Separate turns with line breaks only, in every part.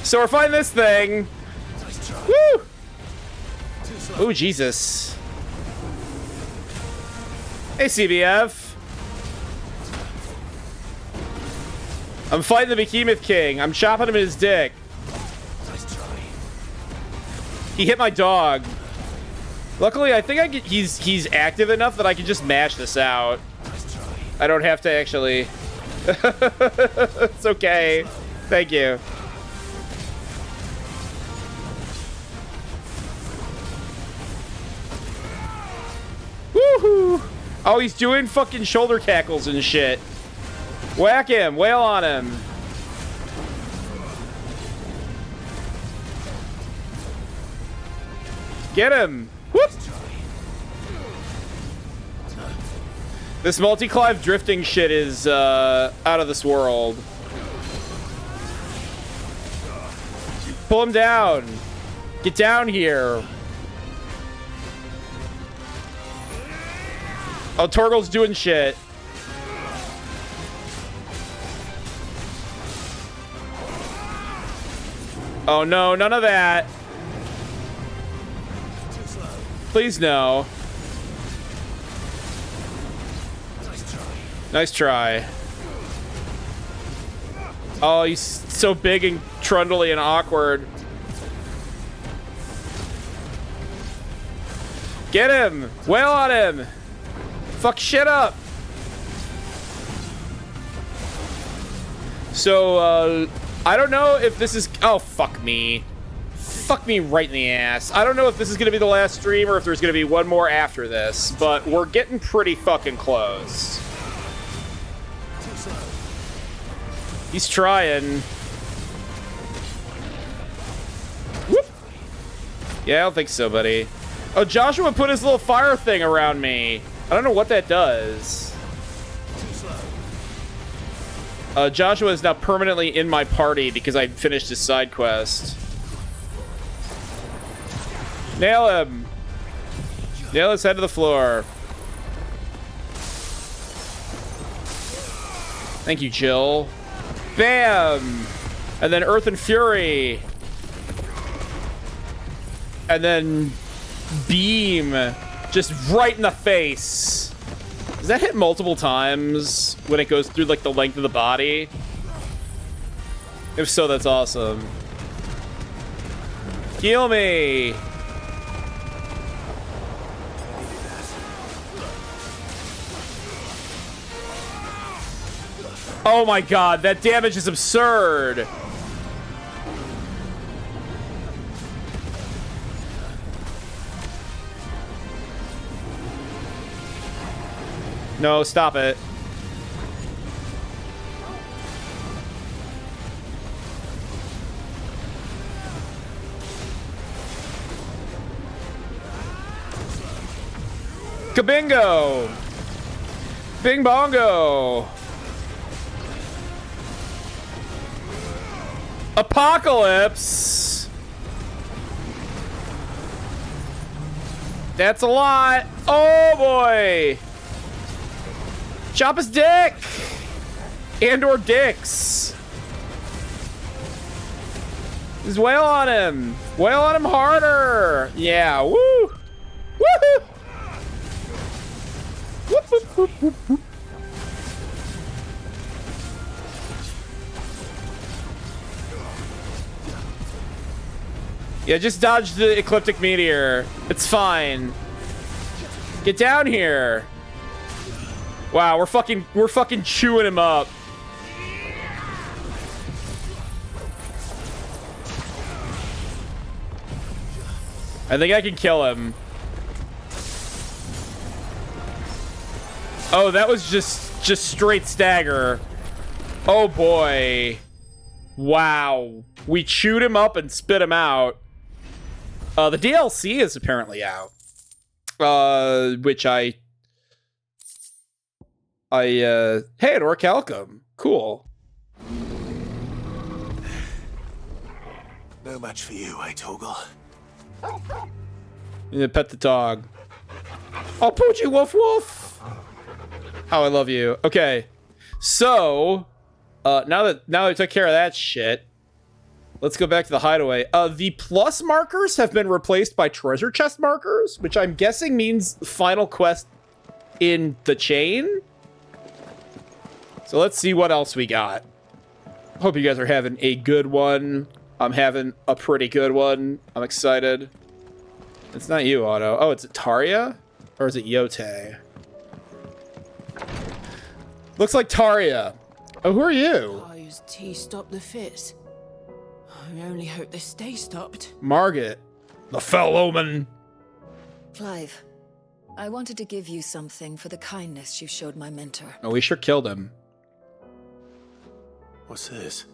So we're fighting this thing. Woo! Oh, Jesus. Hey, CBF. I'm fighting the Behemoth King. I'm chopping him in his dick. He hit my dog. Luckily, I think he's active enough that I can just mash this out. I don't have to actually. It's okay. Thank you. Woohoo! Oh, he's doing fucking shoulder cackles and shit. Whack him. Wail on him. Get him. Whoop. This multi-clive drifting shit is out of this world. Pull him down. Get down here. Oh, Torgal's doing shit. Oh no, none of that. Please no. Nice try. Oh, he's so big and trundly and awkward. Get him! Wail on him! Fuck shit up! So, I don't know if this is... Oh, fuck me. Fuck me right in the ass. I don't know if this is gonna be the last stream or if there's gonna be one more after this, but we're getting pretty fucking close. He's trying. Whoop. Yeah, I don't think so, buddy. Oh, Joshua put his little fire thing around me. I don't know what that does. Joshua is now permanently in my party because I finished his side quest. Nail him. Nail his head to the floor. Thank you, Jill. Bam! And then Earth and Fury. And then Beam. Just right in the face. Does that hit multiple times when it goes through, like, the length of the body? If so, that's awesome. Heal me! Oh my god, that damage is absurd! No, stop it. Kabingo! Bing bongo! Apocalypse! That's a lot! Oh boy! Chop his dick! And or dicks! Just wail on him! Wail on him harder! Yeah, woo! Woohoo! Whoop, whoop, whoop, whoop, whoop. Yeah, just dodge the ecliptic meteor. It's fine. Get down here. Wow, we're fucking chewing him up. I think I can kill him. Oh, that was just straight stagger. Oh boy. Wow. We chewed him up and spit him out. The DLC is apparently out. Which hey, an orichalcum. Cool.
No match for you, eh, Torgal?
Yeah, pet the dog. Oh, Poochie, woof woof. How I love you. Okay, so now that I took care of that shit, Let's go back to the hideaway. The plus markers have been replaced by treasure chest markers, which I'm guessing means final quest in the chain. So let's see what else we got. Hope you guys are having a good one. I'm having a pretty good one. I'm excited. It's not you, Otto. Oh, it's Taria? Or is it Yote? Looks like Taria. Oh, who are you?
Use tea stop the fits. I only hope they stay stopped.
Margaret, the fell omen.
Clive, I wanted to give you something for the kindness you showed my mentor.
Oh, we sure killed him.
What's this?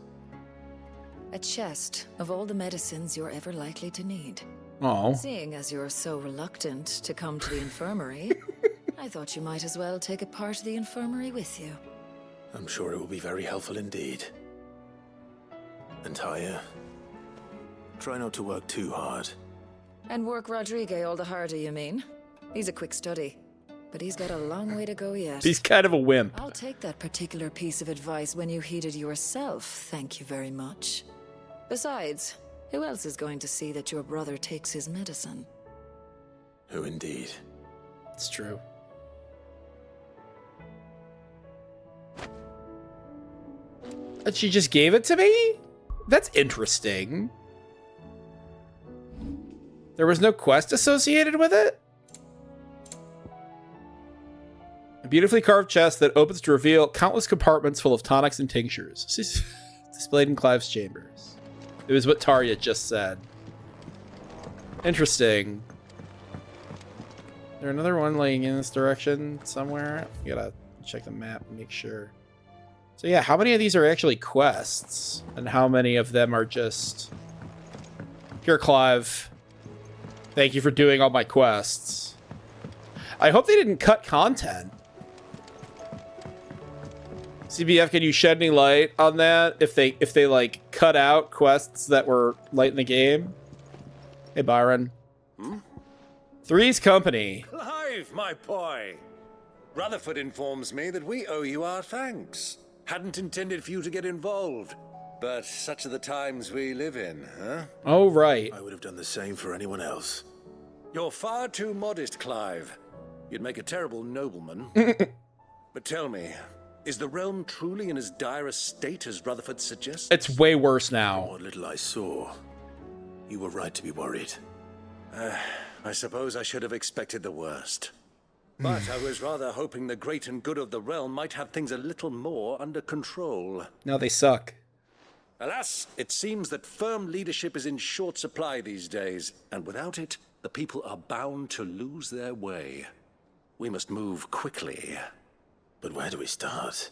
A chest of all the medicines you're ever likely to need.
Oh.
Seeing as you're so reluctant to come to the infirmary, I thought you might as well take a part of the infirmary with you.
I'm sure it will be very helpful indeed. And Talia, try not to work too hard.
And work Rodrigue all the harder, you mean? He's a quick study, but he's got a long way to go yet.
He's kind of a wimp.
I'll take that particular piece of advice when you heed it yourself, thank you very much. Besides, who else is going to see that your brother takes his medicine?
Who indeed?
It's true. But she just gave it to me? That's interesting. There was no quest associated with it? A beautifully carved chest that opens to reveal countless compartments full of tonics and tinctures. This is displayed in Clive's chambers. It was what Taria just said. Interesting. Is there another one laying in this direction somewhere? You gotta check the map and make sure. So yeah, how many of these are actually quests? And how many of them are just... Here, Clive. Thank you for doing all my quests. I hope they didn't cut content. CBF, can you shed any light on that? If they like cut out quests that were late in the game? Hey, Byron. Three's Company.
Clive, my boy. Rutherford informs me that we owe you our thanks. Hadn't intended for you to get involved, but such are the times we live in, huh?
Oh, right.
I would have done the same for anyone else.
You're far too modest, Clive. You'd make a terrible nobleman. But tell me, is the realm truly in as dire a state as Rutherford suggests?
It's way worse now.
What little I saw, you were right to be worried.
I suppose I should have expected the worst. But I was rather hoping the great and good of the realm might have things a little more under control.
Now they suck.
Alas, it seems that firm leadership is in short supply these days, and without it, the people are bound to lose their way. We must move quickly.
But where do we start?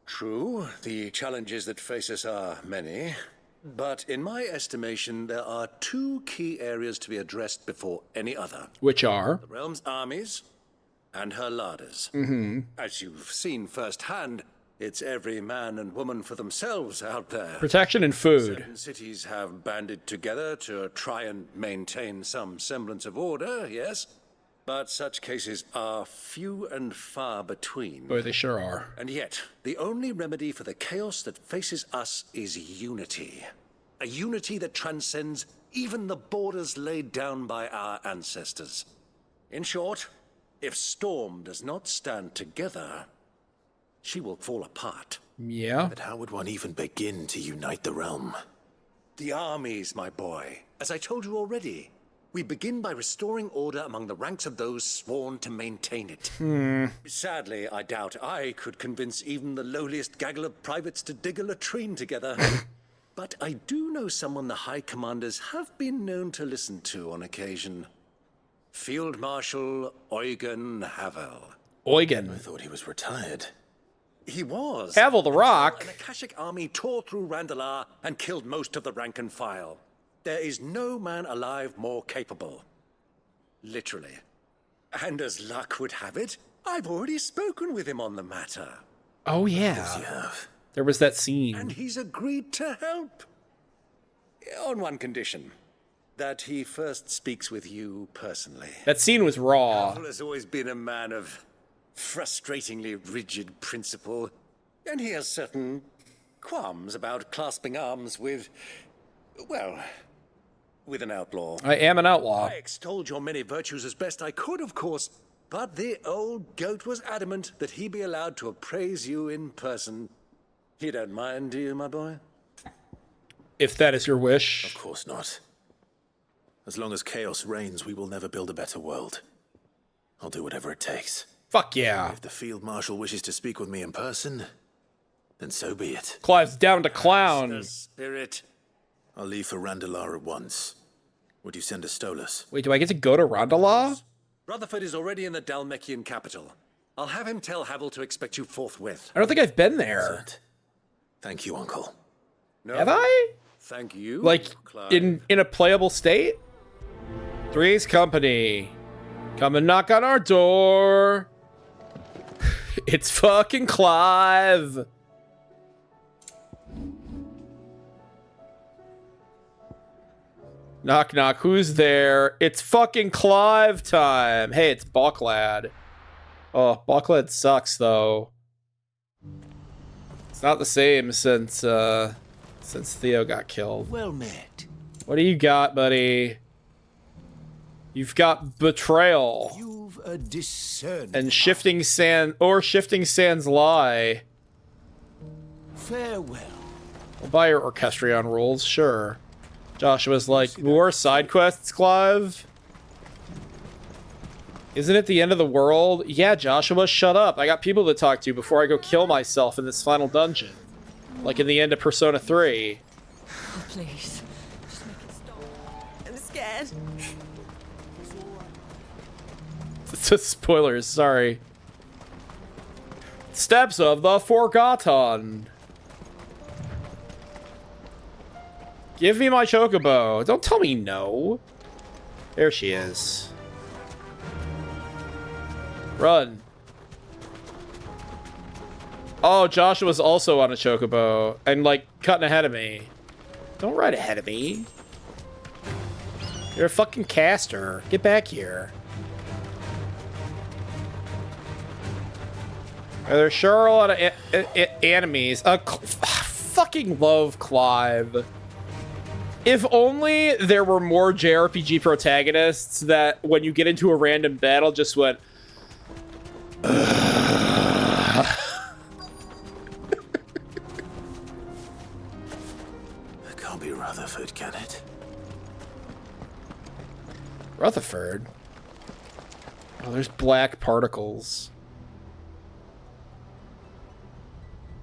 True, the challenges that face us are many. But in my estimation, there are two key areas to be addressed before any other.
Which are?
The realm's armies and her larders. As you've seen firsthand, it's every man and woman for themselves out there.
Protection and food.
Certain cities have banded together to try and maintain some semblance of order, yes? But such cases are few and far between.
Boy, they sure are.
And yet, the only remedy for the chaos that faces us is unity. A unity that transcends even the borders laid down by our ancestors. In short, if Storm does not stand together, she will fall apart.
Yeah.
But how would one even begin to unite the realm?
The armies, my boy. As I told you already, we begin by restoring order among the ranks of those sworn to maintain it. Sadly, I doubt I could convince even the lowliest gaggle of privates to dig a latrine together. But I do know someone the High Commanders have been known to listen to on occasion. Field Marshal Eugen Havel.
Eugen.
I thought he was retired.
He was.
Havel the Rock.
An Akashic army tore through Randalar and killed most of the rank and file. There is no man alive more capable. Literally. And as luck would have it, I've already spoken with him on the matter.
Oh, yeah.
Yeah.
There was that scene.
And he's agreed to help. On one condition. That he first speaks with you personally.
That scene was raw.
Havel has always been a man of frustratingly rigid principle. And he has certain qualms about clasping arms with Well, with an outlaw.
I am an outlaw.
I extolled your many virtues as best I could, of course, but the old goat was adamant that he be allowed to appraise you in person. You don't mind, do you, my boy?
If that is your wish.
Of course not. As long as chaos reigns, we will never build a better world. I'll do whatever it takes.
Fuck yeah.
If the Field Marshal wishes to speak with me in person, then so be it.
Clive's down to
The
clown.
spirit.
I'll leave for Randalar at once. Would you send a Stolas?
Wait, do I get to go to Rondala?
Rutherford is already in the Dalmekian capital. I'll have him tell Havel to expect you forthwith.
I don't think I've been there.
Excellent. Thank you, Uncle.
No,
Have I?
thank you.
Like,
Clive.
in a playable state? Three's Company. Come and knock on our door. It's fucking Clive. Knock, knock. Who's there? It's fucking Clive time. Hey, it's Balklad. Oh, Balklad sucks, though. It's not the same since Theo got killed.
Well met.
What do you got, buddy? You've got Betrayal
You've a discernment.
and Shifting Sand's Lie.
Farewell.
I'll buy your Orchestrion rules, sure. Joshua's like, more side quests, Clive? Isn't it the end of the world? Yeah, Joshua, shut up. I got people to talk to before I go kill myself in this final dungeon. Like in the end of Persona 3.
Oh, please. Just make it stop. I'm scared.
Spoilers, sorry. Steps of the Forgotten. Give me my chocobo. Don't tell me no. There she is. Run. Oh, Joshua's also on a chocobo and like cutting ahead of me. Don't ride ahead of me. You're a fucking caster. Get back here. There sure are a lot of enemies. Fucking love Clive. If only there were more JRPG protagonists that when you get into a random battle just went...
It can't be Rutherford, can it?
Rutherford? Oh, there's black particles.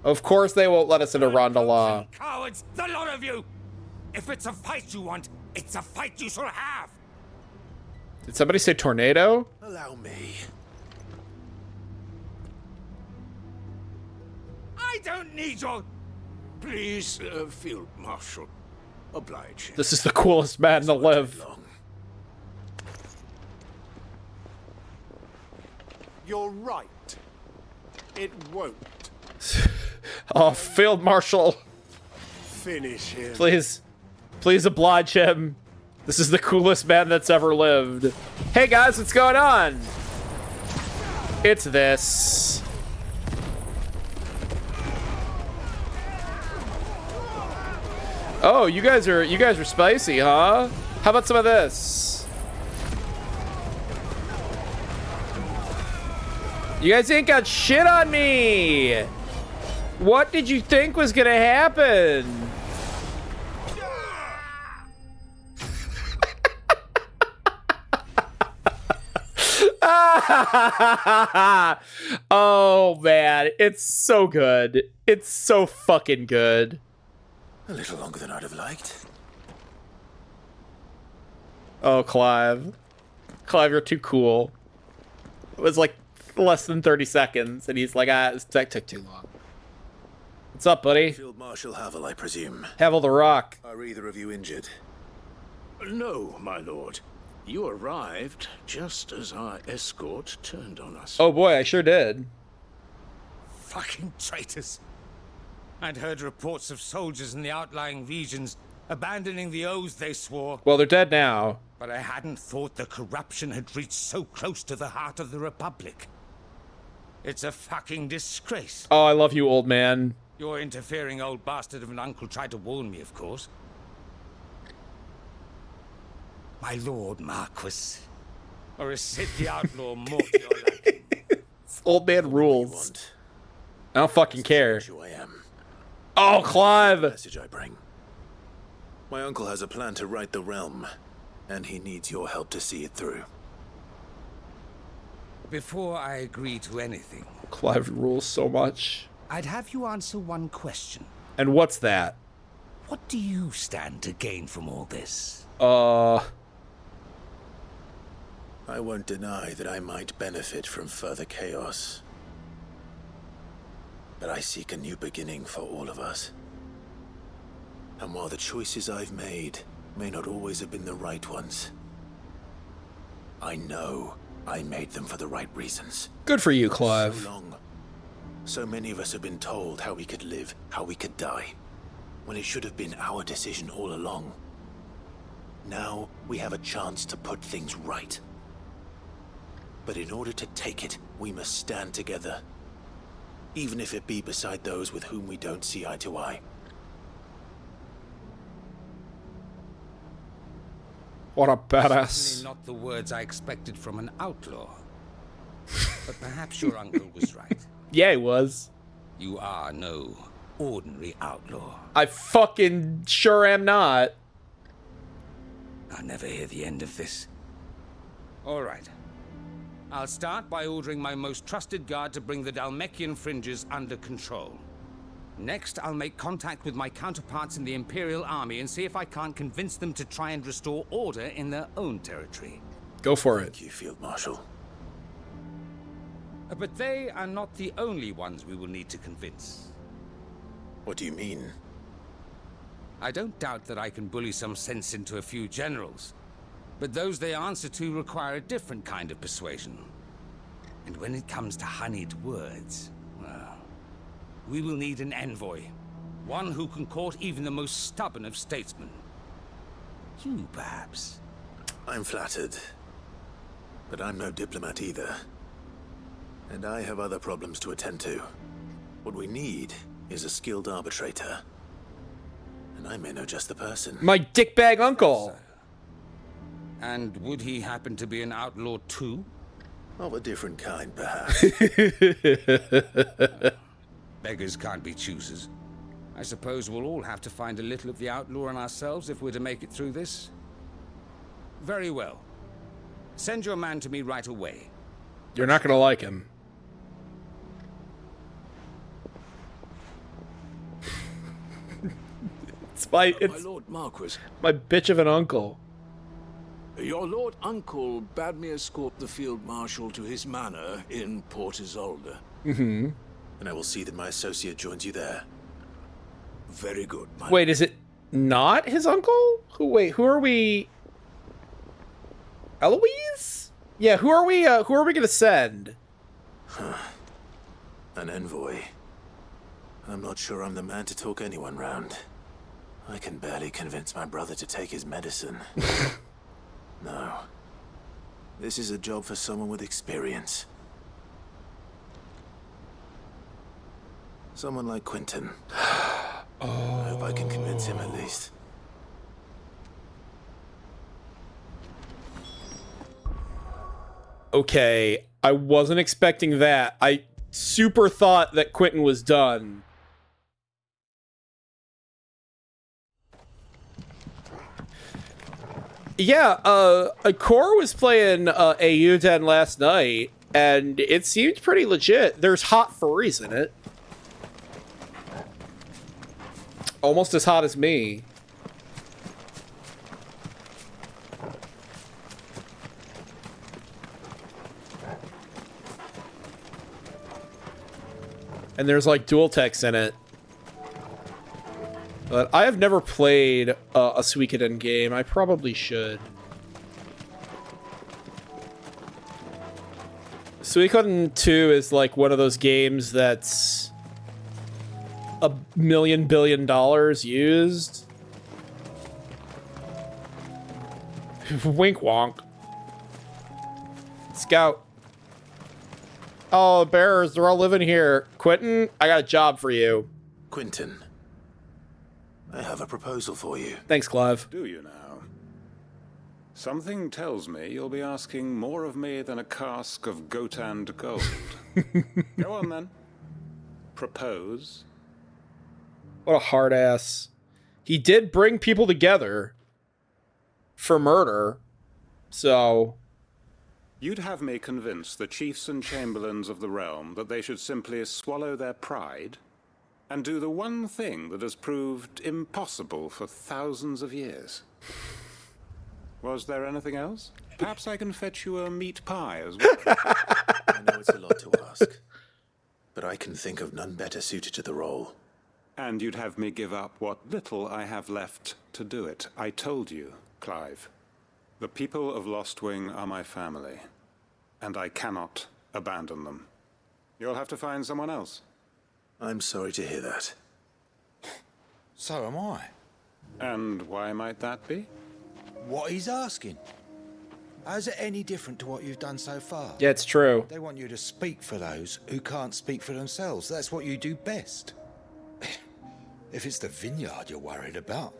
Of course they won't let us into Rondala.
Cowards, the lot of you! If it's a fight you want, it's a fight you shall have!
Did somebody say tornado?
Allow me.
I don't need your...
Please, Field Marshal. Oblige.
This is the coolest man to live.
Long.
You're right. It won't.
Oh, Field Marshal.
Finish him.
Please. Please oblige him. This is the coolest man that's ever lived. Hey guys, what's going on? It's this. Oh, you guys are spicy, huh? How about some of this? You guys ain't got shit on me. What did you think was gonna happen? Oh man, it's so good. It's so fucking good.
A little longer than I'd have liked.
Oh, Clive. Clive, you're too cool. It was like less than 30 seconds, and he's like, that took too long. What's up, buddy?
Field Marshal Havel, I presume.
Havel the Rock.
Are either of you injured?
No, my lord. You arrived just as our escort turned on us.
Oh boy, I sure did.
Fucking traitors. I'd heard reports of soldiers in the outlying regions abandoning the oaths they swore,
Well, they're dead now.
but I hadn't thought the corruption had reached so close to the heart of the Republic. It's a fucking disgrace.
Oh, I love you, old man.
Your interfering old bastard of an uncle tried to warn me, of course. My lord Marquis. Or is Sid the Outlaw more to your liking?
Old man rules. I don't fucking care.
Who I am.
Oh, Clive!
Message I bring. My uncle has a plan to right the realm, and he needs your help to see it through.
Before I agree to anything,
Clive rules so much.
I'd have you answer one question.
And what's that?
What do you stand to gain from all this?
I won't deny that I might benefit from further chaos. But I seek a new beginning for all of us. And while the choices I've made may not always have been the right ones, I know I made them for the right reasons.
Good for you, Clive.
So long, so many of us have been told how we could live, how we could die, when it should have been our decision all along. Now we have a chance to put things right. But in order to take it, we must stand together, even if it be beside those with whom we don't see eye to eye.
What a badass.
Certainly not the words I expected from an outlaw. But perhaps your uncle was right.
Yeah, he was.
You are no ordinary outlaw.
I fucking sure am not.
I'll never hear the end of this. All right. I'll start by ordering my most trusted guard to bring the Dhalmekian fringes under control. Next, I'll make contact with my counterparts in the Imperial Army and see if I can't convince them to try and restore order in their own territory.
Go for it.
Thank you, Field Marshal.
But they are not the only ones we will need to convince.
What do you mean?
I don't doubt that I can bully some sense into a few generals, but those they answer to require a different kind of persuasion. And when it comes to honeyed words, well, we will need an envoy. One who can court even the most stubborn of statesmen. You, perhaps.
I'm flattered. But I'm no diplomat either. And I have other problems to attend to. What we need is a skilled arbitrator. And I may know just the person.
My dickbag uncle.
And would he happen to be an outlaw too?
Of a different kind, perhaps.
Beggars can't be choosers. I suppose we'll all have to find a little of the outlaw in ourselves if we're to make it through this. Very well. Send your man to me right away.
You're not gonna like him.
My Lord Marquis,
my bitch of an uncle.
your Lord Uncle bade me escort the Field Marshal to his manor in Port Isolde.
Mm-hmm.
And I will see that my associate joins you there.
Very good, my
Wait, is it not his uncle? Who are we? Eloise? Yeah, who are we gonna send?
An envoy. I'm not sure I'm the man to talk anyone round. I can barely convince my brother to take his medicine. No. This is a job for someone with experience. Someone like Quentin. I hope I can convince him at least.
Okay, I wasn't expecting that. I super thought that Quentin was done. Yeah, Core was playing AU10 last night, and it seemed pretty legit. There's hot furries in it. Almost as hot as me. And there's like dual text in it. But I have never played a Suikoden game. I probably should. Suikoden 2 is like one of those games that's $1 million billion used. Wink wonk. Scout. Oh, bears, they're all living here. Quentin, I got a job for you.
Quentin, I have a proposal for you.
Thanks, Clive.
Do you now?
Something tells me you'll be asking more of me than a cask of Gotand gold. Go on, then. Propose.
What a hard ass. He did bring people together for murder, so...
You'd have me convince the chiefs and chamberlains of the realm that they should simply swallow their pride and do the one thing that has proved impossible for thousands of years. Was there anything else? Perhaps I can fetch you a meat pie as well.
I know it's a lot to ask, but I can think of none better suited to the role.
And you'd have me give up what little I have left to do it. I told you, Clive. The people of Lostwing are my family, and I cannot abandon them. You'll have to find someone else.
I'm sorry to hear that.
So am I.
And why might that be?
What he's asking. How's it any different to what you've done so far?
Yeah, it's true.
They want you to speak for those who can't speak for themselves. That's what you do best. If it's the vineyard you're worried about,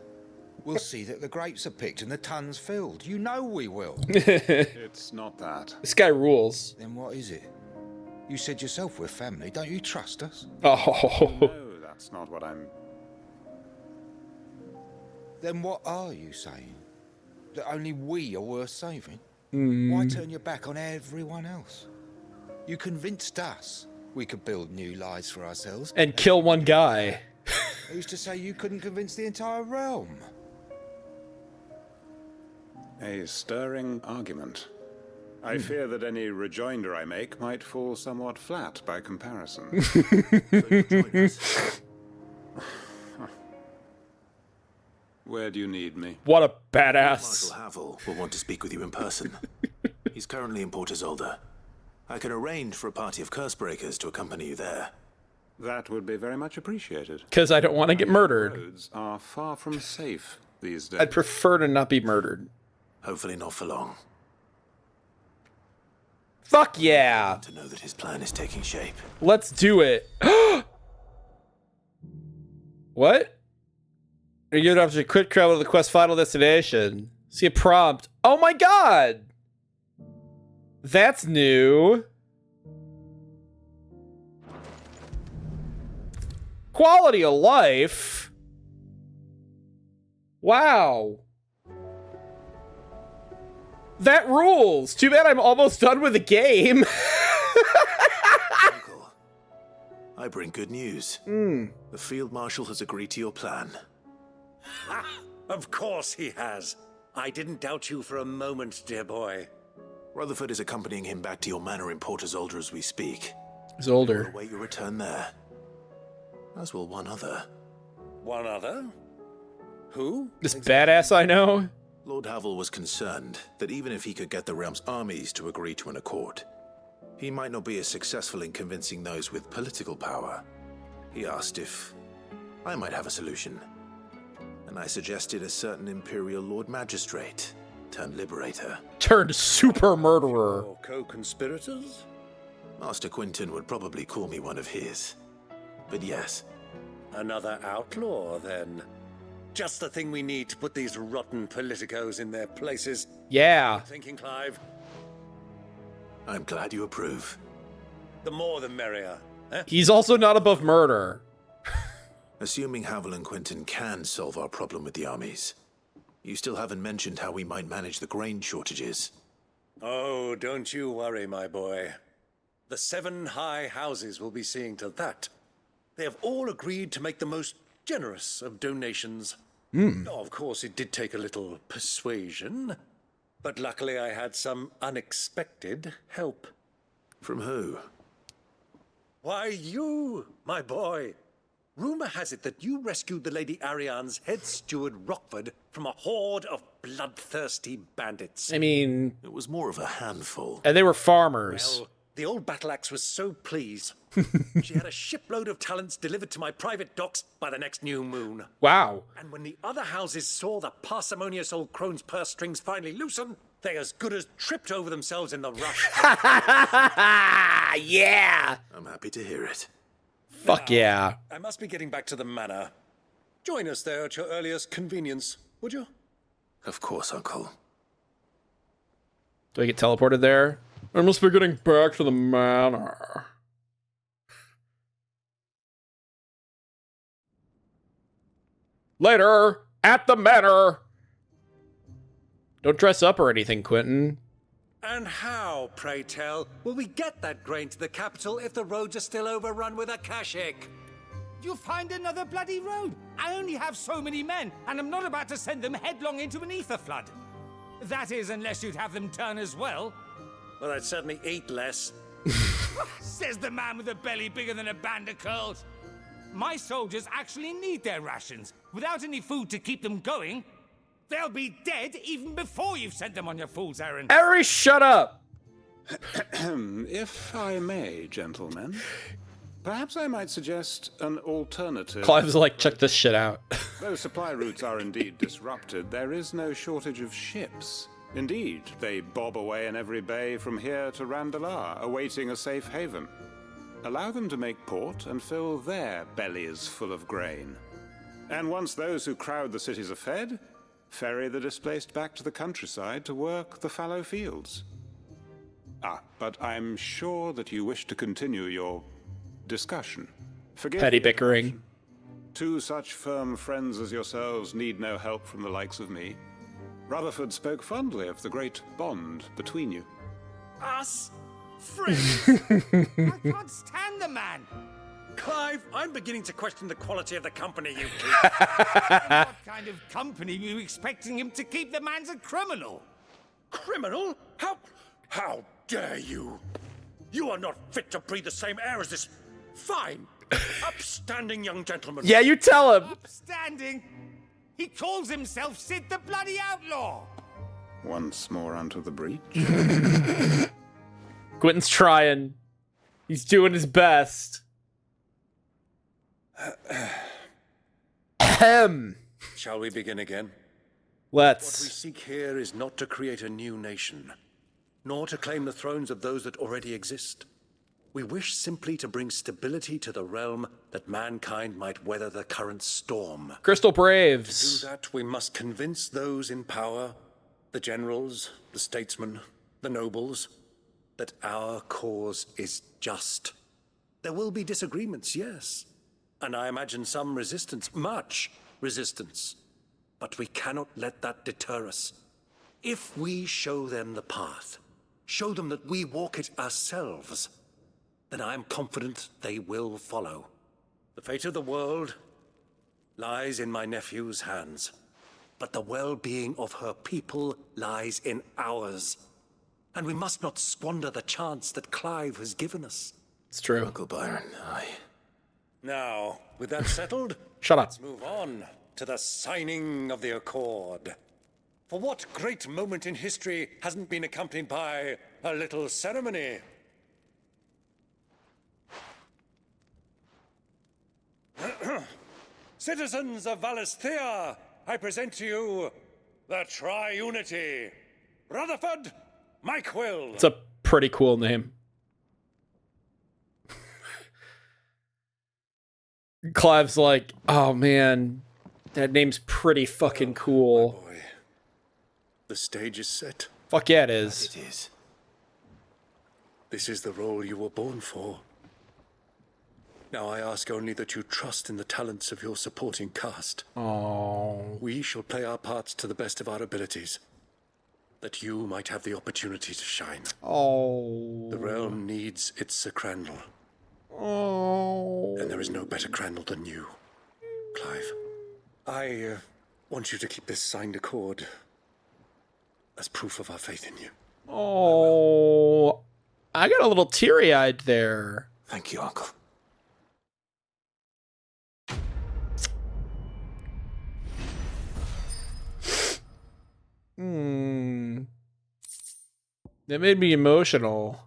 we'll see that the grapes are picked and the tons filled. You know we will.
It's not that.
This guy rules.
Then what is it? You said yourself we're family. Don't you trust us?
Oh.
No, that's not what I'm...
Then what are you saying? That only we are worth saving? Why turn your back on everyone else? You convinced us we could build new lives for ourselves.
And kill one guy.
Who's to say you couldn't convince the entire realm?
A stirring argument. I fear that any rejoinder I make might fall somewhat flat by comparison.
So you'll join us.
Where do you need me?
What a badass.
Marshal Havel will want to speak with you in person. He's currently in Port Isolde. I can arrange for a party of Cursebreakers to accompany you there.
That would be very much appreciated.
Because I don't want to get murdered.
Roads are far from safe these days.
I'd prefer to not be murdered.
Hopefully not for long.
Fuck yeah.
To know that his plan is taking shape.
Let's do it. What? You're giving up to quit travel to the quest final destination. See a prompt. Oh my god! That's new. Quality of life. Wow. That rules. Too bad I'm almost done with the game.
Uncle, I bring good news. The Field Marshal has agreed to your plan.
Ha! Of course he has. I didn't doubt you for a moment, dear boy.
Rutherford is accompanying him back to your manor in Port Isolde as we speak.
He's older.
We'll await your return there. As will one other.
One other? Who?
This badass I know.
Lord Havel was concerned that even if he could get the realm's armies to agree to an accord, he might not be as successful in convincing those with political power. He asked if I might have a solution. And I suggested a certain Imperial Lord Magistrate, turned Liberator.
Turned super murderer.
Or co-conspirators?
Master Quinton would probably call me one of his. But yes.
Another outlaw, then. Just the thing we need to put these rotten politicos in their places.
Yeah.
Thinking, Clive?
I'm glad you approve.
The more the merrier. Eh?
He's also not above murder.
Assuming Havel and Quinton can solve our problem with the armies, you still haven't mentioned how we might manage the grain shortages.
Oh, don't you worry, my boy. The 7 high houses will be seeing to that. They have all agreed to make the most generous of donations. Of course, it did take a little persuasion, but luckily I had some unexpected help.
From who?
Why, you, my boy. Rumor has it that you rescued the Lady Ariane's head steward Rockford from a horde of bloodthirsty bandits.
I mean,
It was more of a handful.
and they were farmers.
Well, the old battle axe was so pleased. She had a shipload of talents delivered to my private docks by the next new moon.
Wow.
And when the other houses saw the parsimonious old crone's purse strings finally loosen, they as good as tripped over themselves in the rush.
Yeah.
I'm happy to hear it.
Fuck yeah.
I must be getting back to the manor. Join us there at your earliest convenience, would you?
Of course, Uncle.
Do I get teleported there? I must be getting back to the manor. Later, at the manor. Don't dress up or anything, Quentin.
And how, pray tell, will we get that grain to the capital if the roads are still overrun with Akashic?
You'll find another bloody road. I only have so many men, and I'm not about to send them headlong into an ether flood. That is, unless you'd have them turn as well.
Well, I'd certainly eat less.
Says the man with a belly bigger than a band of curls. My soldiers actually need their rations. Without any food to keep them going, they'll be dead even before you've sent them on your fool's errand.
Harry, shut up!
If I may, gentlemen, perhaps I might suggest an alternative.
Clive's like, check this shit out.
Though supply routes are indeed disrupted, there is no shortage of ships. Indeed, they bob away in every bay from here to Randalar, awaiting a safe haven. Allow them to make port and fill their bellies full of grain. And once those who crowd the cities are fed, ferry the displaced back to the countryside to work the fallow fields. But I'm sure that you wish to continue your discussion. Forgive
Petty
the
bickering.
interruption. Two such firm friends as yourselves need no help from the likes of me. Rutherford spoke fondly of the great bond between you.
Us? Friends?
I can't stand the man.
Clive, I'm beginning to question the quality of the company you keep.
What kind of company were you expecting him to keep? The man's a criminal.
Criminal? How dare you? You are not fit to breathe the same air as this fine, upstanding young gentleman.
Yeah, you tell him.
Upstanding. He calls himself Sid the Bloody Outlaw.
Once more onto the breach.
Quentin's trying. He's doing his best. Ahem.
Shall we begin again? What we
Let's.
seek here is not to create a new nation, nor to claim the thrones of those that already exist. We wish simply to bring stability to the realm that mankind might weather the current storm.
Crystal
To do
Braves.
that, we must convince those in power, the generals, the statesmen, the nobles, that our cause is just. There will be disagreements, yes, and I imagine some resistance, much resistance. But we cannot let that deter us. If we show them the path, show them that we walk it ourselves, then I am confident they will follow. The fate of the world lies in my nephew's hands, but the well-being of her people lies in ours. And we must not squander the chance that Clive has given us.
It's true.
Uncle Byron,
Now, with that settled,
Shut up.
let's move on to the signing of the Accord. For what great moment in history hasn't been accompanied by a little ceremony? Citizens of Valisthea, I present to you the Triunity. Rutherford, Mike Will.
It's a pretty cool name. Clive's like, oh man, that name's pretty fucking cool.
Boy, the stage is set.
Fuck yeah, it is.
it is.
This is the role you were born for. Now I ask only that you trust in the talents of your supporting cast.
Oh.
We shall play our parts to the best of our abilities, that you might have the opportunity to shine.
Oh.
The realm needs its Sir Crandall,
Oh.
and there is no better Crandall than you, Clive. I want you to keep this signed accord as proof of our faith in you.
Oh. I got a little teary-eyed there.
Thank you, Uncle.
That made me emotional.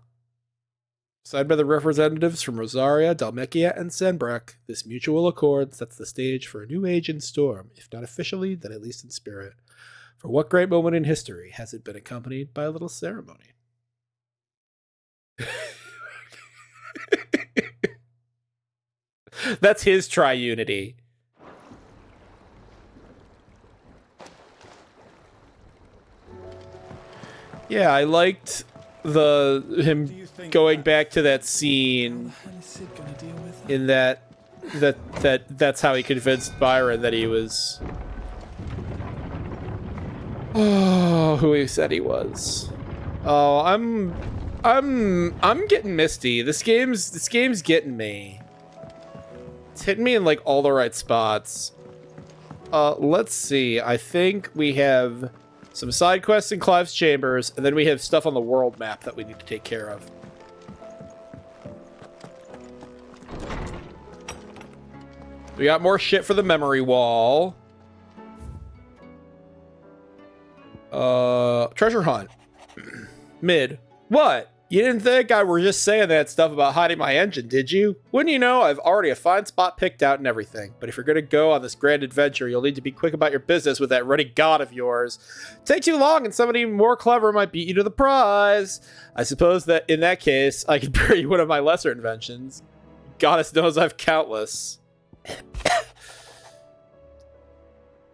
Signed by the representatives from Rosaria, Dalmekia, and Senbrak, this mutual accord sets the stage for a new age in Storm, if not officially, then at least in spirit. For what great moment in history has it been accompanied by a little ceremony? That's his triunity. Yeah, I liked him going back to that scene in that's how he convinced Byron that he was who he said he was. Oh, I'm getting misty. This game's getting me. It's hitting me in like all the right spots. Let's see. I think we have some side quests in Clive's chambers, and then we have stuff on the world map that we need to take care of. We got more shit for the memory wall. Treasure hunt. Mid. What? You didn't think I were just saying that stuff about hiding my engine, did you? Wouldn't you know, I've already a fine spot picked out and everything. But if you're gonna go on this grand adventure, you'll need to be quick about your business with that ruddy god of yours. Take too long and somebody more clever might beat you to the prize. I suppose that in that case, I could bury one of my lesser inventions. Goddess knows I've countless.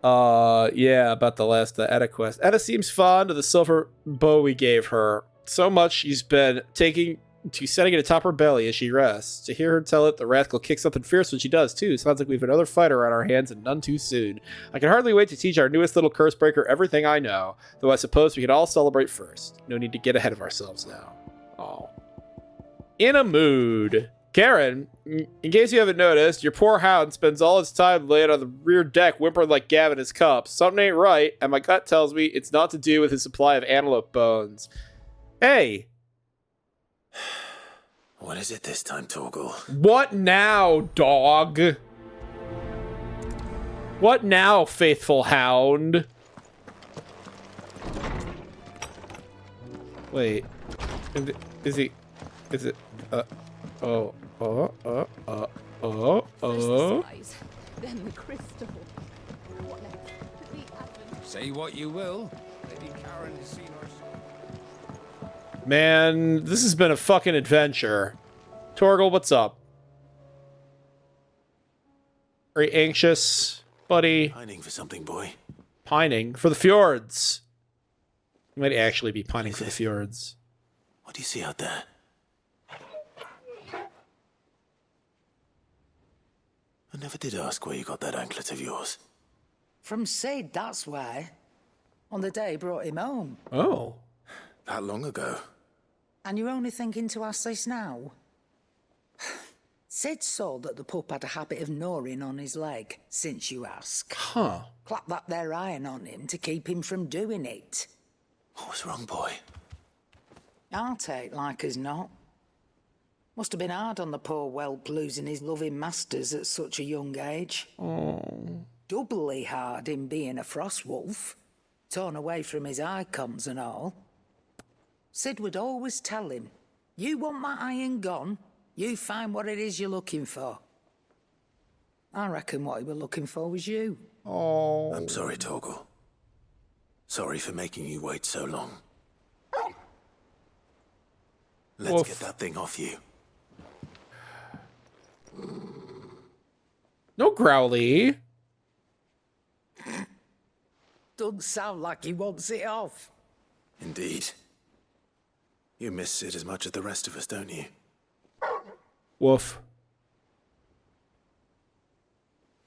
Yeah, about the last Edda quest. Edda seems fond of the silver bow we gave her. So much she's been taking to setting it atop her belly as she rests. To hear her tell it, the rascal kicks something fierce when she does, too. Sounds like we've another fighter on our hands and none too soon. I can hardly wait to teach our newest little curse breaker everything I know, though I suppose we could all celebrate first. No need to get ahead of ourselves now. Oh. In a mood. Karen, in case you haven't noticed, your poor hound spends all his time laying on the rear deck whimpering like Gavin his cups. Something ain't right, and my gut tells me it's not to do with his supply of antelope bones. Hey!
What is it this time, Torgal?
What now, dog? What now, faithful hound? Wait. Is it... Oh.
Then the crystal.
Say what you will. Lady Karen has seen her.
Man, this has been a fucking adventure. Torgal, what's up? Are you anxious, buddy?
Pining for something, boy.
Pining? For the fjords. You might actually be pining for the fjords.
What do you see out there? I never did ask where you got that anklet of yours.
From Sid, that's why. On the day he brought him home.
Oh.
That long ago?
And you're only thinking to ask this now? Sid saw that the pup had a habit of gnawing on his leg, since you ask.
Huh.
Clap that there iron on him to keep him from doing it.
What was wrong, boy?
I'll take like as not. Must have been hard on the poor whelp losing his loving masters at such a young age.
Oh.
Doubly hard in being a frost wolf, torn away from his icons and all. Sid would always tell him, you want that iron gone, you find what it is you're looking for. I reckon what he was looking for was you.
Oh.
I'm sorry, Torgal. Sorry for making you wait so long. Let's get that thing off you.
No growly.
Doesn't sound like he wants it off.
Indeed. You miss Sid as much as the rest of us, don't you?
Woof.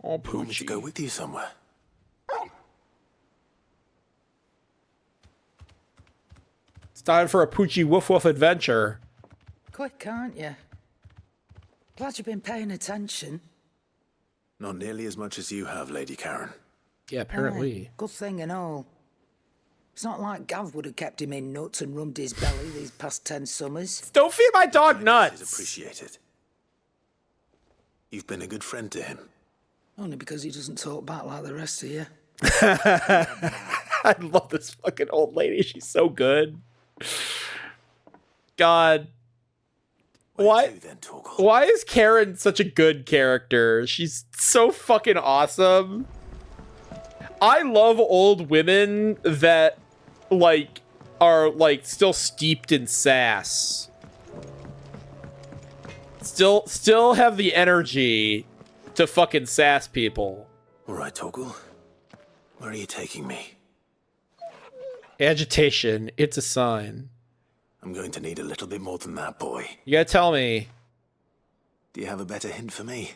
Oh,
You want me to go with you somewhere?
It's time for a Poochie woof woof adventure.
Quick, aren't you? Glad you've been paying attention.
Not nearly as much as you have, Lady Karen.
Yeah, apparently.
Good thing and all. It's not like Gav would have kept him in nuts and rubbed his belly these past 10 summers.
Don't feed my dog
Kindness
nuts!
is appreciated. You've been a good friend to him.
Only because he doesn't talk back like the rest of you.
I love this fucking old lady. She's so good. God. Why is Karen such a good character? She's so fucking awesome. I love old women that like are like still steeped in sass. Still have the energy to fucking sass people.
All right, Torgal. Where are you taking me?
Agitation. It's a sign.
I'm going to need a little bit more than that, boy.
You gotta tell me.
Do you have a better hint for me?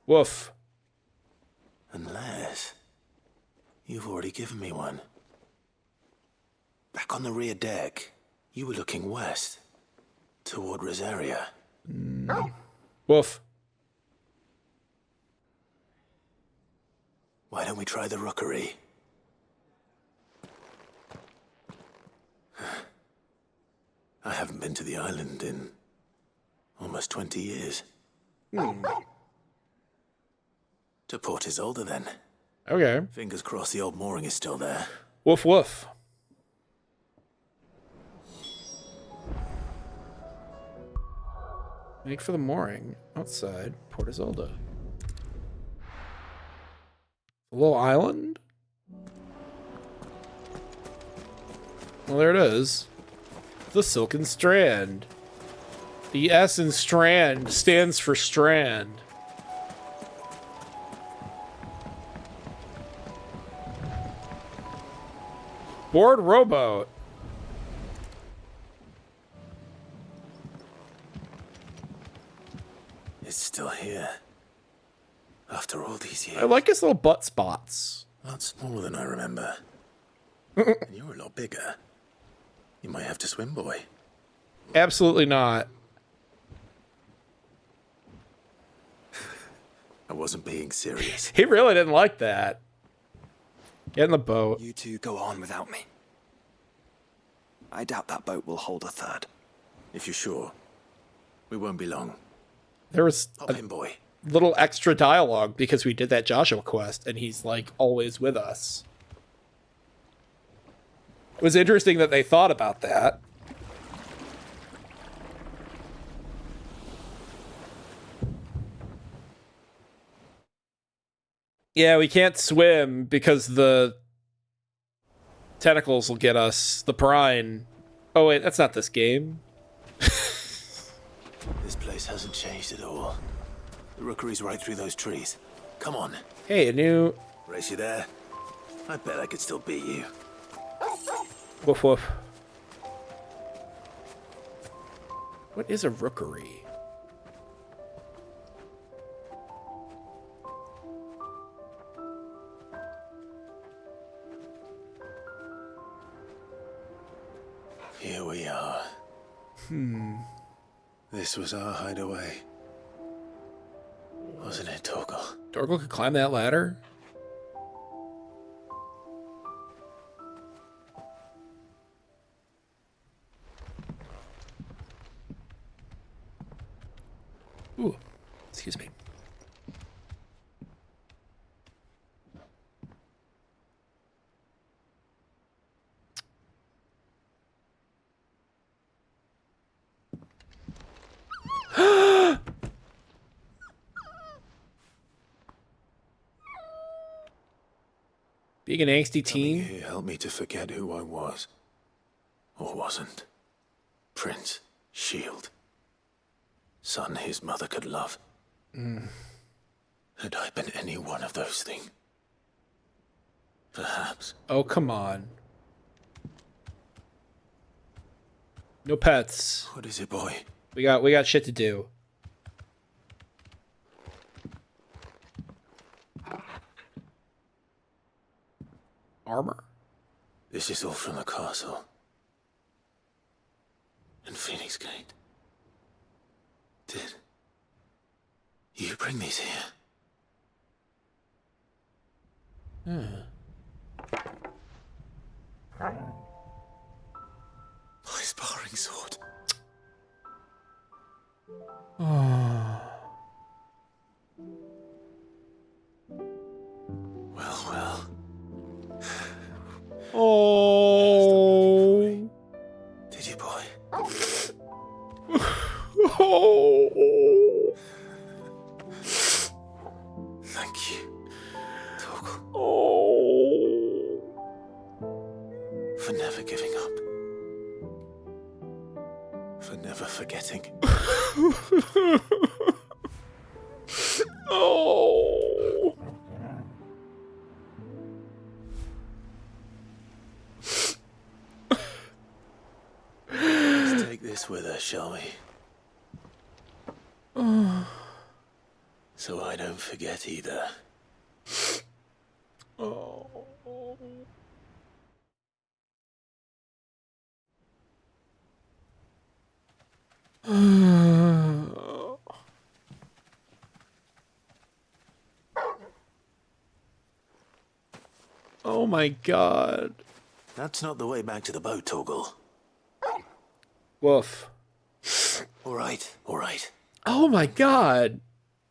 Woof.
Unless you've already given me one. Back on the rear deck, you were looking west, toward Rosaria.
Woof.
Why don't we try the rookery? I haven't been to the island in almost 20 years. To Port Isolde, then.
Okay.
Fingers crossed the old mooring is still there.
Woof woof. Make for the mooring outside Port Isolde. A little island? Well, there it is. The Silken Strand. The S in Strand stands for strand. Board rowboat.
It's still here. After all these years.
I like his little butt spots.
Lots smaller than I remember. And you're a lot bigger. You might have to swim, boy.
Absolutely not.
I wasn't being serious.
He really didn't like that. Get in the boat.
You two go on without me. I doubt that boat will hold a third.
If you're sure, we won't be long.
There was
Hop in, boy.
little extra dialogue because we did that Joshua quest and he's like always with us. It was interesting that they thought about that. Yeah, we can't swim because the tentacles will get us. The brine. Oh wait, that's not this game.
This place hasn't changed at all. The rookery's right through those trees. Come on.
Hey, a new...
Race you there? I bet I could still beat you.
Woof woof. What is a rookery?
Here we are. This was our hideaway. Wasn't it, Torgal?
Torgal could climb that ladder? Ooh, excuse me. Being an angsty teen.
Here helped me to forget who I was. Or wasn't. Prince, shield. Son his mother could love. Had I been any one of those things? Perhaps.
Oh, come on. No pets.
What is it, boy?
We got shit to do. Armor?
This is all from the castle. And Phoenix Gate. Did you bring these here? My sparring sword. Well.
Oh.
Did you, boy?
Oh.
Thank you, Torgal.
Oh.
For never giving up. For never forgetting.
Oh.
this with her, shall we? So I don't forget either.
Oh. Oh my god.
That's not the way back to the boat, Torgal.
Woof.
All right, all right.
Oh my god.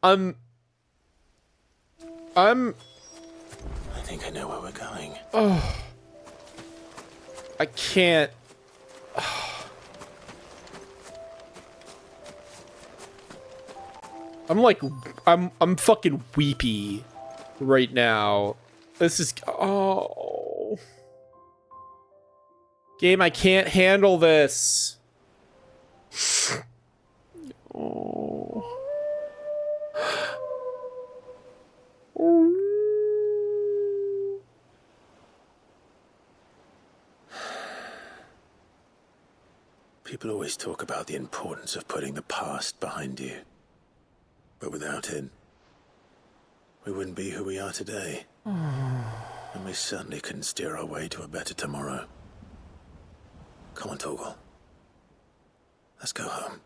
I think I know where we're going.
Oh. I can't. I'm like, I'm fucking weepy right now. This is, oh. Game, I can't handle this. Oh.
People always talk about the importance of putting the past behind you. But without it, we wouldn't be who we are today. And we certainly couldn't steer our way to a better tomorrow. Come on, Torgal. Let's go home.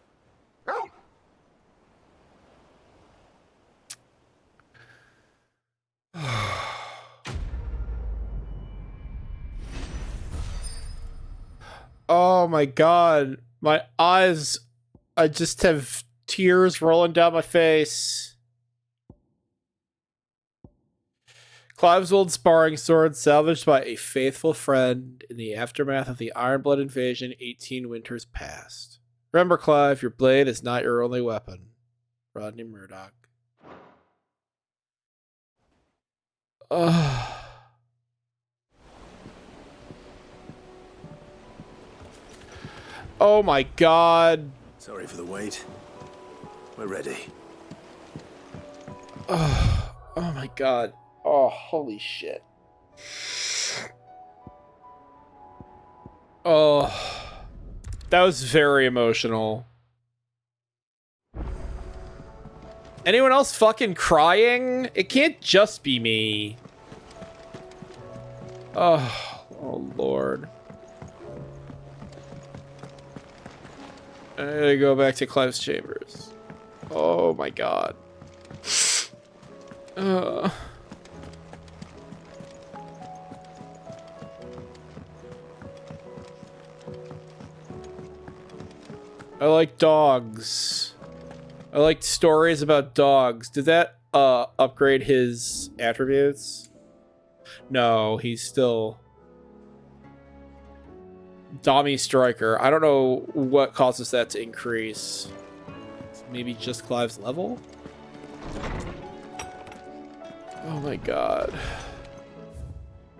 Oh my god. My eyes, I just have tears rolling down my face. Clive's old sparring sword salvaged by a faithful friend in the aftermath of the Ironblood invasion 18 winters past. Remember, Clive, your blade is not your only weapon. Rodney Murdoch. Ugh. Oh my god.
Sorry for the wait. We're ready.
Oh my god. Oh, holy shit. Oh. That was very emotional. Anyone else fucking crying? It can't just be me. Oh Lord. I gotta go back to Clive's chambers. Oh my god. I like dogs. I like stories about dogs. Did that upgrade his attributes? No, he's still Dami Striker. I don't know what causes that to increase. Maybe just Clive's level? Oh my god.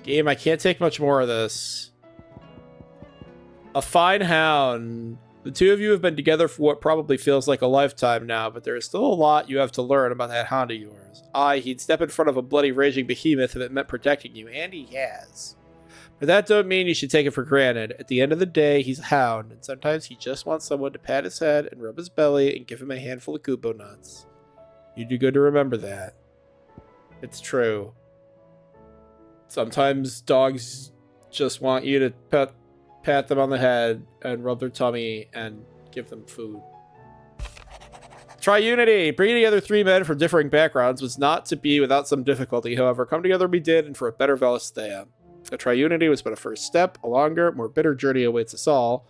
Game, I can't take much more of this. A fine hound. The two of you have been together for what probably feels like a lifetime now, but there is still a lot you have to learn about that hound of yours. He'd step in front of a bloody raging behemoth if it meant protecting you, and he has. But that don't mean you should take it for granted. At the end of the day, he's a hound, and sometimes he just wants someone to pat his head and rub his belly and give him a handful of Kupo nuts. You do good to remember that. It's true. Sometimes dogs just want you to pat them on the head and rub their tummy and give them food. Triunity. Bringing together three men from differing backgrounds was not to be without some difficulty. However, come together we did, and for a better Valestea. The Triunity was but a first step. A longer, more bitter journey awaits us all.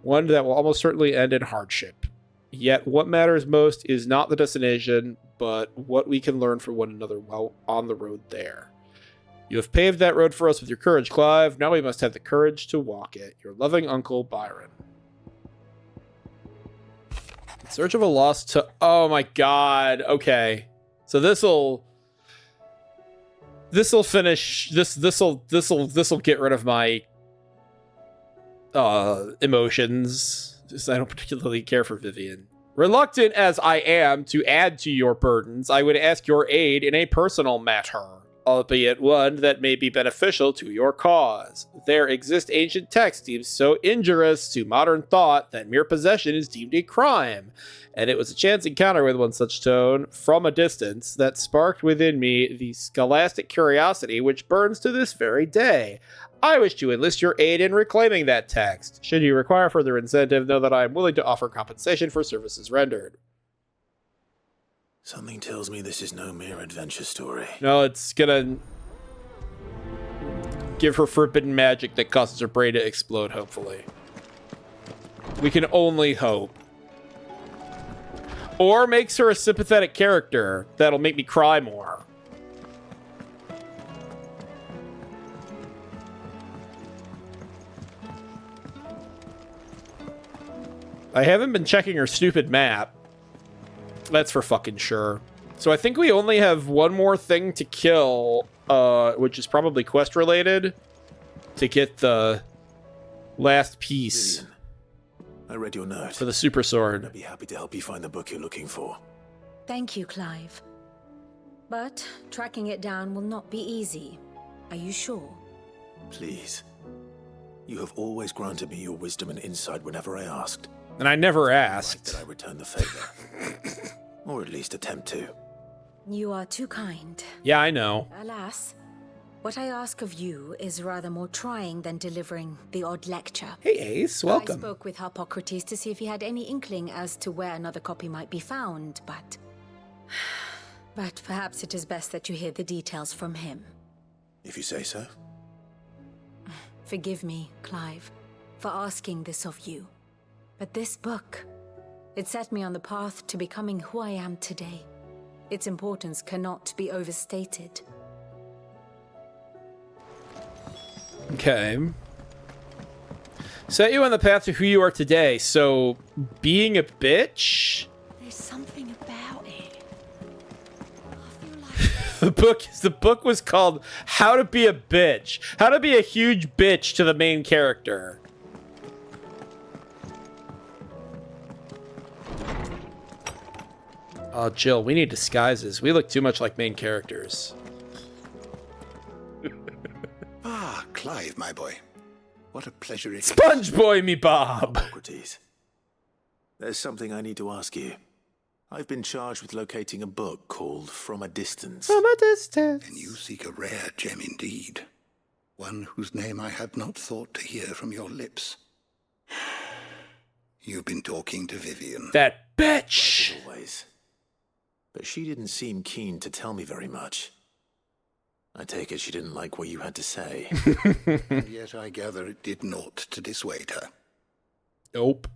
One that will almost certainly end in hardship. Yet what matters most is not the destination, but what we can learn from one another while on the road there. You have paved that road for us with your courage, Clive. Now we must have the courage to walk it. Your loving uncle, Byron. In search of a lost oh my god. Okay. So this'll finish this'll get rid of my emotions. Just, I don't particularly care for Vivian. Reluctant as I am to add to your burdens, I would ask your aid in a personal matter. albeit one that may be beneficial to your cause. There exist ancient texts deemed so injurious to modern thought that mere possession is deemed a crime, and it was a chance encounter with one such stone from a distance that sparked within me the scholastic curiosity which burns to this very day. I wish to enlist your aid in reclaiming that text. Should you require further incentive, know that I am willing to offer compensation for services rendered.
Something tells me this is no mere adventure story.
No, it's gonna give her forbidden magic that causes her brain to explode, hopefully. We can only hope. Or makes her a sympathetic character that'll make me cry more. I haven't been checking her stupid map. That's for fucking sure. So I think we only have one more thing to kill, which is probably quest related, to get the last piece.
Vivian, I read your note.
For the super sword.
I'd be happy to help you find the book you're looking for.
Thank you, Clive. But tracking it down will not be easy. Are you sure?
Please. You have always granted me your wisdom and insight whenever I asked.
And I never asked.
That I return the favor. Or at least attempt to.
You are too kind.
Yeah, I know.
Alas, what I ask of you is rather more trying than delivering the odd lecture.
Hey, Ace, welcome.
I spoke with Harpocrates to see if he had any inkling as to where another copy might be found, but perhaps it is best that you hear the details from him.
If you say so.
Forgive me, Clive, for asking this of you. But this book, it set me on the path to becoming who I am today. Its importance cannot be overstated.
Okay. Set you on the path to who you are today, so being a bitch?
There's something about it.
The book was called How to Be a Bitch. How to be a huge bitch to the main character. Oh, Jill, we need disguises. We look too much like main characters.
Ah, Clive, my boy. What a pleasure it is.
Sponge boy me Bob!
Socrates. There's something I need to ask you. I've been charged with locating a book called From a Distance.
From a Distance.
And you seek a rare gem indeed. One whose name I had not thought to hear from your lips. You've been talking to Vivian.
That bitch!
As always. But she didn't seem keen to tell me very much. I take it she didn't like what you had to say.
And yet I gather it did naught to dissuade her.
Nope.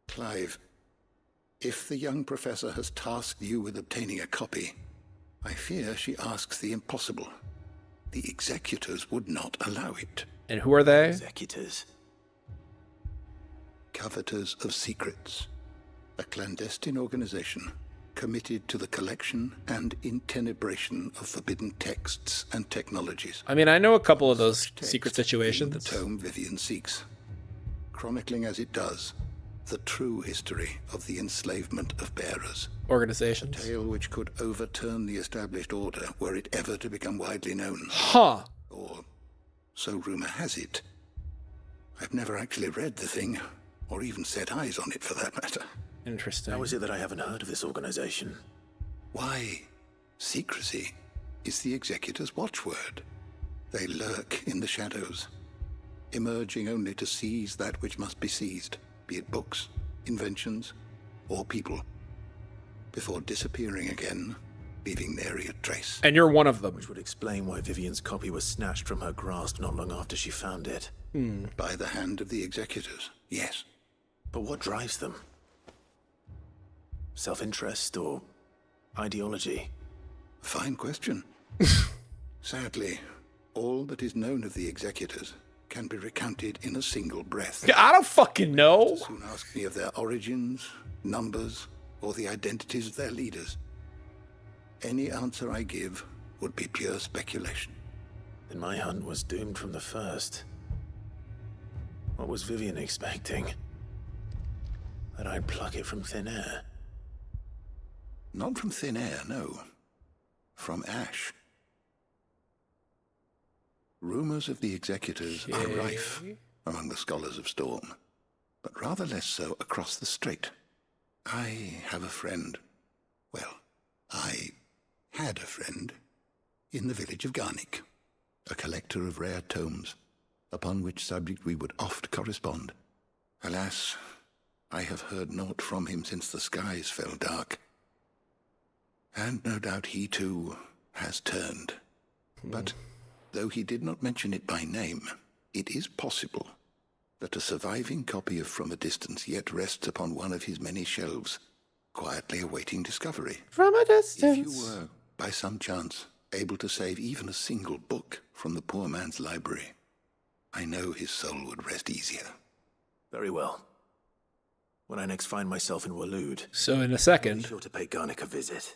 Clive, if the young professor has tasked you with obtaining a copy, I fear she asks the impossible. The executors would not allow it.
And who are they?
Executors.
Coveters of Secrets. A clandestine organization committed to the collection and intenebration of forbidden texts and technologies.
I mean, I know a couple of those secret situations.
The tome Vivian seeks, chronicling as it does the true history of the enslavement of bearers.
Organizations.
A tale which could overturn the established order were it ever to become widely known.
Huh.
Or so rumor has it. I've never actually read the thing, or even set eyes on it for that matter.
Interesting.
How is it that I haven't heard of this organization?
Why, secrecy is the executor's watchword. They lurk in the shadows, emerging only to seize that which must be seized, be it books, inventions, or people, before disappearing again, leaving nary a trace.
And you're one of them.
Which would explain why Vivian's copy was snatched from her grasp not long after she found it.
By the hand of the executors, yes.
But what drives them? Self-interest or ideology?
Fine question. Sadly, all that is known of the executors can be recounted in a single breath.
I don't fucking know.
Soon ask me of their origins, numbers, or the identities of their leaders. Any answer I give would be pure speculation.
Then my hunt was doomed from the first. What was Vivian expecting? That I'd pluck it from thin air?
Not from thin air, no. From ash. Rumors of the executors are rife among the scholars of Storm, but rather less so across the strait. I have a friend. Well, I had a friend in the village of Garnick, a collector of rare tomes, upon which subject we would oft correspond. Alas, I have heard naught from him since the skies fell dark. And no doubt he too has turned. But though he did not mention it by name, it is possible that a surviving copy of From a Distance yet rests upon one of his many shelves, quietly awaiting discovery.
From a distance.
If you were, by some chance, able to save even a single book from the poor man's library, I know his soul would rest easier.
Very well. When I next find myself in Waloed,
So in a
I'll
second.
be sure to pay Garnick a visit.